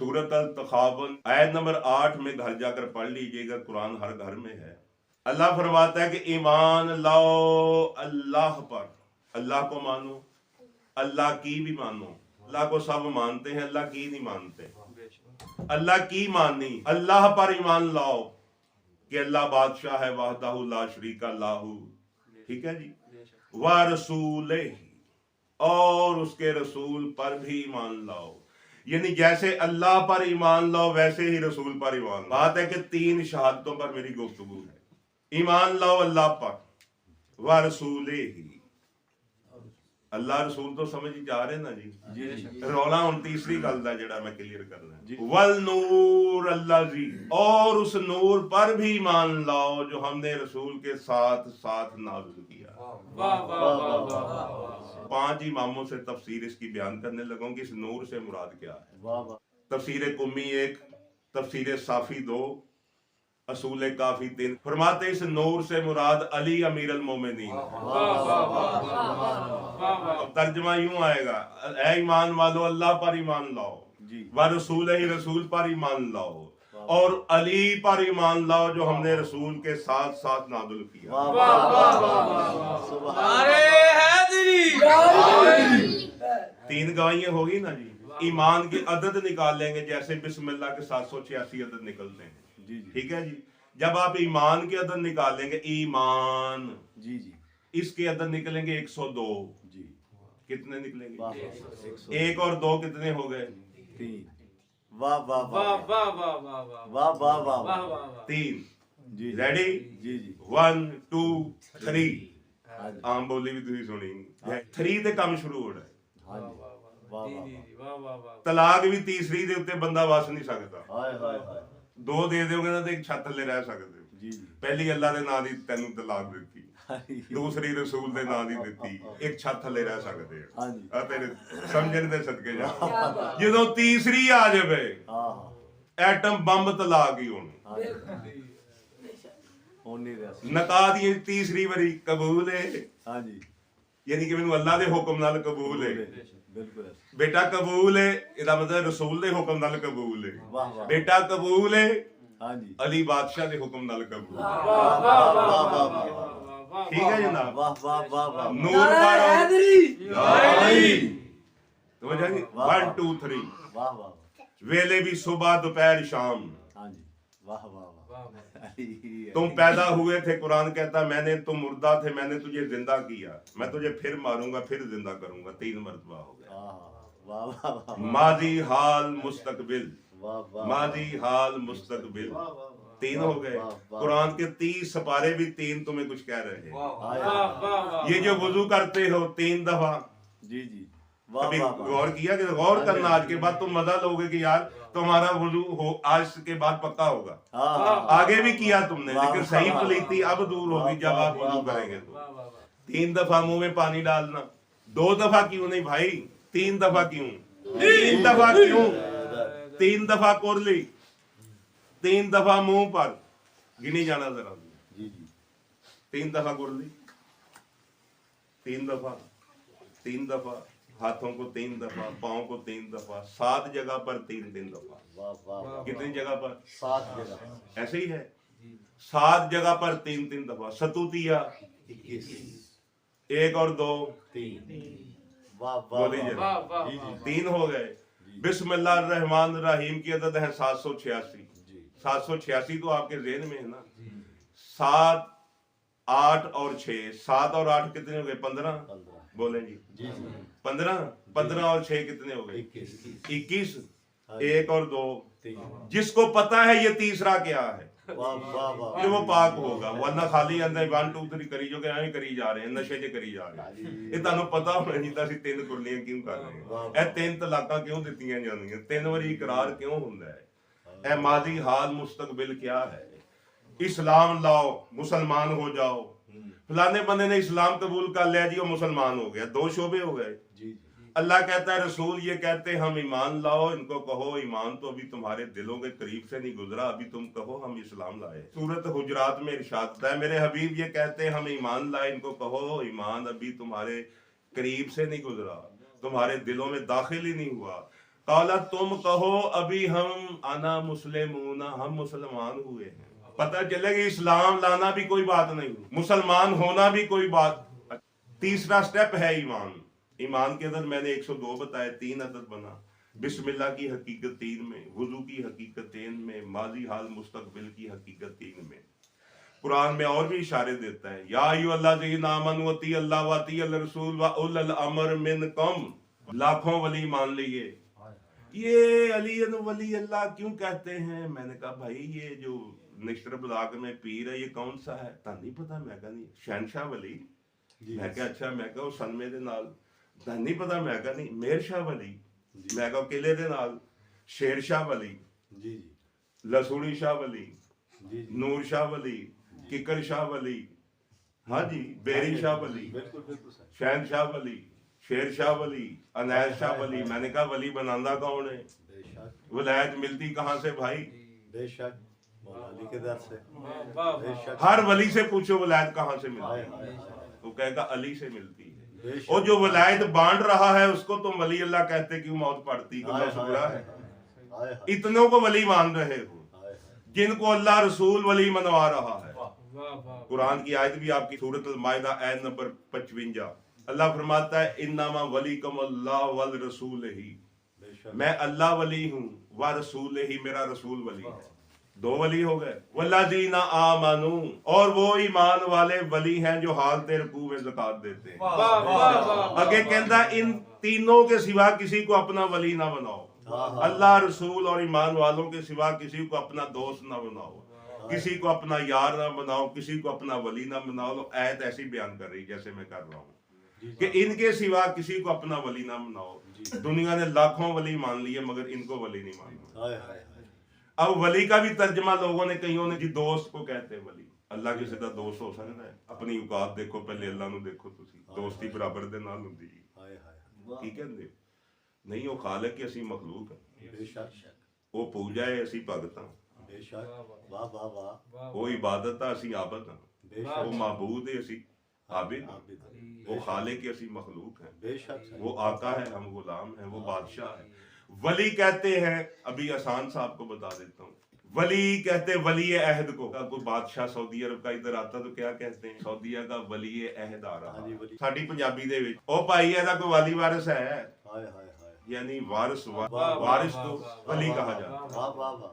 सूरत अल-तग़ाबुन आयत नंबर 8 में घर जाकर पढ़ लीजिएगा, कुरान हर घर में है। अल्लाह फरमाता है कि ईमान लाओ अल्लाह पर, अल्लाह को मानो, अल्लाह की भी मानो। अल्लाह को सब मानते हैं, अल्लाह की नहीं मानते। अल्लाह की माननी, अल्लाह पर ईमान लाओ कि अल्लाह बादशाह है, वहदहु ला शरीका लाहू, ठीक है जी। व रसूले, और उसके रसूल पर भी ईमान लाओ। यानी जैसे अल्लाह पर ईमान लाओ वैसे ही रसूल पर ईमान। बात है कि 3 शहादतों पर मेरी गुफ्तगू है। ईमान लाओ अल्लाह पर, व रसूले ही, अल्लाह रसूल तो समझ जा रहे ना जी। रौला हुण तीसरी गल दा जेड़ा मैं क्लियर करना, वल नूर अल्लाजी, और उस नूर पर भी ईमान लाओ जो हमने रसूल के साथ साथ नाज़िल किया। 5 इमामों से तफसीर इसकी बयान करने लगों कि इस नूर से मुराद क्या है। तफसीर कुम्मी 1, तफसीर साफी 2, असूल काफी 3। फरमाते इस नूर से मुराद अली अमीर अल मोमिनीन। अब तर्जमा यूं आएगा, ऐ ईमान वालो अल्लाह पर ईमान लाओ, व रसूल ही, रसूल पर ईमान लाओ, और अली पर ईमान लाओ जो हमने रसूल के साथ साथ नाज़िल किया। तीन गवाहियां होगी ना जी। ईमान की अदद निकाल लेंगे, जैसे बिस्मिल्लाह के 786 अदद निकलते हैं, ठीक है जी। जब आप ईमान की अदद निकाल लेंगे, ईमान जी जी, इसके अदद निकलेंगे 102 जी। कितने निकलेंगे? 1 और 2 कितने हो गए? 3। वाह वाह वाह वाह वाह वाह वाह वाह। 3 जी, रेडी जी जी। 1 2 3। आम बोली भी तुसी सुनी, 3 ते काम शुरू हो रहा है। तलाक भी तीसरी दे उत्ते बंदा वस नहीं सकता। हाय हाय हाय। 2 दे दोगे ना तो एक छत थले रह सकते हो जी जी। पहली अल्लाह दे नाम दी तैनू तलाक दित्ती, दूसरी रसूल दे नाम दी दित्ती, एक छत थले रह सकते हो। हां जी, आ तेरे समझण दे सदके जा। जदों तीसरी आ जावे, हां, एटम बम तलाक ही होनी। होनी रह नकाह दी तीसरी बारी कबूल है। हां जी, यानी कि मैनू अल्लाह दे हुक्म नाल कबूल है। बिल्कुल बेटा कबूल है, इहदा मतलब रसूल दे हुक्म नाल कबूल है। वाह वाह। बेटा कबूल है, हां जी, अली बादशाह दे हुक्म नाल कबूल। वाह वाह वाह वाह। ठीक है जनाब। वाह वाह वाह वाह। नूर पर हैदरी तो वजह 1 2 3। वाह वाह। वेले भी सुबह दोपहर शाम। हां जी, वाह वाह वाह। तुम पैदा हुए थे, कुरान कहता मैंने, तुम मुर्दा थे, मैंने तुझे जिंदा किया, मैं तुझे फिर मारूंगा, फिर जिंदा करूंगा। 3 मरतबा हो गया। माजी हाल मुस्तकबिल, माजी हाल मुस्तकबिल, 3 हो गए। कुरान के 30 सपारे भी 3 तुम्हें कुछ कह रहे हैं। ये जो वुजू करते हो 3 दफा जी जी, कभी गौर किया कि गौर करना, आज के बाद तुम मजा लोगे कि यार तुम्हारा वुजू हो आज के बाद पक्का होगा। आगे भी किया तुमने, लेकिन सही पलीती अब दूर होगी जब आप वुजू करेंगे तो। 3 दफा मुंह में पानी डालना, 2 दफा क्यों नहीं भाई, 3 दफा क्यों? 3 दफा क्यों? 3 दफा कुरली, 3 दफा मुंह पर, गिनी जाना जरा जी जी। 3 दफा कुरली, 3 दफा, 3 दफा हाथों को, 3 दफा पाँव को, 3 दफा, 7 जगह पर 3 दफा। कितनी जगह पर? 7 जगह। ऐसे ही है, 7 जगह पर 3 दफा। सतुतिया 21, 1 और 2 3। बोलिए 3 हो गए। बिस्मिल्लाहिर्रहमानिर्रहीम की अदद है 786। 786 तो आपके ज़हन में है ना। 7 8 और 6, 7 और 8 कितने हो गए? 15। बोले जी 15। 15 और 6 कितने हो गए? 21। 1 और 2 3। जिसको पता है ये तीसरा क्या है, ये वो पाक होगा, वरना खाली अंदर 1 2 3 करी जो कि करी जा रहे हैं, नशे च करी जा रहे हैं। ये ਤੁਹਾਨੂੰ पता होना चाहिए ਅਸੀਂ 3 ਕੁਰਲੀਆਂ ਕਿਉਂ ਕਰ ਰਹੇ ਹਾਂ, ਇਹ 3 ਤਲਾਕਾਂ ਕਿਉਂ ਦਿੱਤੀਆਂ ਜਾਂਦੀਆਂ, 3 ਵਾਰੀ ਇਕਰਾਰ ਕਿਉਂ ਹੁੰਦਾ ਹੈ, ਇਹ ਮਾਜ਼ੀ ਹਾਲ मुस्तकबिल क्या है। इस्लाम लाओ, मुसलमान हो जाओ। फलाने बंदे ने इस्लाम कबूल कर लिया जी, वो मुसलमान हो गया, 2 शोबे हो गए जी। अल्लाह कहता है, रसूल ये कहते हम ईमान लाओ, इनको कहो ईमान तो अभी तुम्हारे दिलों के करीब से नहीं गुजरा, अभी तुम कहो हम इस्लाम लाए। सूरत हुजरात में इरशाद है, मेरे हबीब ये कहते हम ईमान लाए, इनको कहो ईमान अभी तुम्हारे करीब से नहीं गुजरा, तुम्हारे दिलों में दाखिल ही नहीं हुआ। कौला तुम कहो अभी हम आना मुस्लिमून, हम मुसलमान हुए हैं। पता चले कि इस्लाम लाना भी कोई बात नहीं, मुसलमान होना भी कोई बात। तीसरा स्टेप है ईमान। ईमान के अंदर मैंने 102 बताए, 3 अदद बना। बिस्मिल्लाह की हकीकत 3 में, वुजू की हकीकत 3 में, माजी हाल मुस्तकबिल की हकीकत 3 में। कुरान में और भी इशारे देता है, या अय्युहल्लज़ीना आमनू अती अल्लाह व अती अल रसूल व उलुल अम्र मिनकुम। लाखों वली मान लिए। ये अली वली अल्लाह क्यों कहते हैं? मैंने कहा भाई ये जो निश्तर बुलाग में पीर है ये कौन सा है? नहीं पता। मैं कहा नहीं, शहनशाह वली। मैं कहा अच्छा। मैं कहा सनमे दे नाल। नहीं पता। मैं कहा नहीं, मेहर शाह वली। मैं कहा किले दे नाल शेर शाह वली, लसूड़ी शाह वली, नूर शाह वली, किकर शाह वली, हाँ जी, बेरी शाह वली, शहन शाह वली, शेर शाह वली, अनैज शाह वली। मैंने कहा वली बनाना कौन है? वलायत मिलती कहाँ से भाई? बेशक मौला के दर से। हर वली से पूछो वलायत कहाँ से मिलती है, वो कहेगा अली से मिलती है। और जो वलायत बांट रहा है उसको तुम वली अल्लाह कहते क्यों? मौत पड़ती है। इतनों को वली मान रहे हो जिनको अल्लाह रसूल वली मनवा रहा है। कुरान की आयत भी आपकी सूरत अल-माइदा आयत नंबर 55। अल्लाह फरमाता है इन्नमा वलीकुम अल्लाह वल रसूल ही, मैं अल्लाह वली हूँ व रसूल ही, मेरा रसूल वली है। 2 वली हो गए। वल्लज़ीना आमनू, और वो ईमान वाले वली हैं जो हालत रुकू में ज़कात देते हैं। आगे कहता इन तीनों के सिवा किसी को अपना वली ना बनाओ। अल्लाह रसूल और ईमान वालों के सिवा किसी को अपना दोस्त ना बनाओ, किसी को अपना यार ना बनाओ, किसी को अपना वली ना बनाओ। तो आयत ऐसी बयान कर रही जैसे मैं कर रहा हूँ कि इनके सिवा किसी को अपना वली ना बनाओ। दुनिया ने लाखों वली मान लिए मगर इनको वली नहीं माना। अब वली का भी तर्जमा लोगों ने, कईयों ने जी दोस्त को कहते हैं वली। अल्लाह किसी का दोस्त हो सकता है? अपनी औकात देखो पहले, अल्लाह ਨੂੰ देखो ਤੁਸੀਂ। ਦੋਸਤੀ ਬਰਾਬਰ ਦੇ ਨਾਲ ਹੁੰਦੀ ਹੈ। ਕੀ ਕਹਿੰਦੇ? ਨਹੀਂ, ਉਹ ਖਾਲਕ ਹੈ, ਅਸੀਂ ਮਖਲੂਕ ਹਾਂ। ਬੇਸ਼ੱਕ ਉਹ ਪੂਜਾ ਹੈ, ਅਸੀਂ ਭਗਤ ਹਾਂ। ਬੇਸ਼ੱਕ ਵਾਹ ਵਾਹ ਵਾਹ। ਉਹ ਇਬਾਦਤ ਹੈ, ਅਸੀਂ ਆਬਦ ਹਾਂ। ਬੇਸ਼ੱਕ ਉਹ ਮਾਬੂਦ ਹੈ, ਅਸੀਂ आबिद। वो खालिक के असी मखलूक है। बेशक वो आका है, हम गुलाम हैं, वो बादशाह है। वली कहते हैं, अभी आसान सा आपको बता देता हूँ। वली कहते वली अहद को। कोई बादशाह सऊदी अरब का इधर आता तो क्या कहते हैं? सऊदीया का वली अहद आ रहा है। साडी पंजाबी दे विच ओ भाई ਇਹਦਾ कोई वाली वारिस है? यानी वारिस, वारिस को वली कहा जाता है।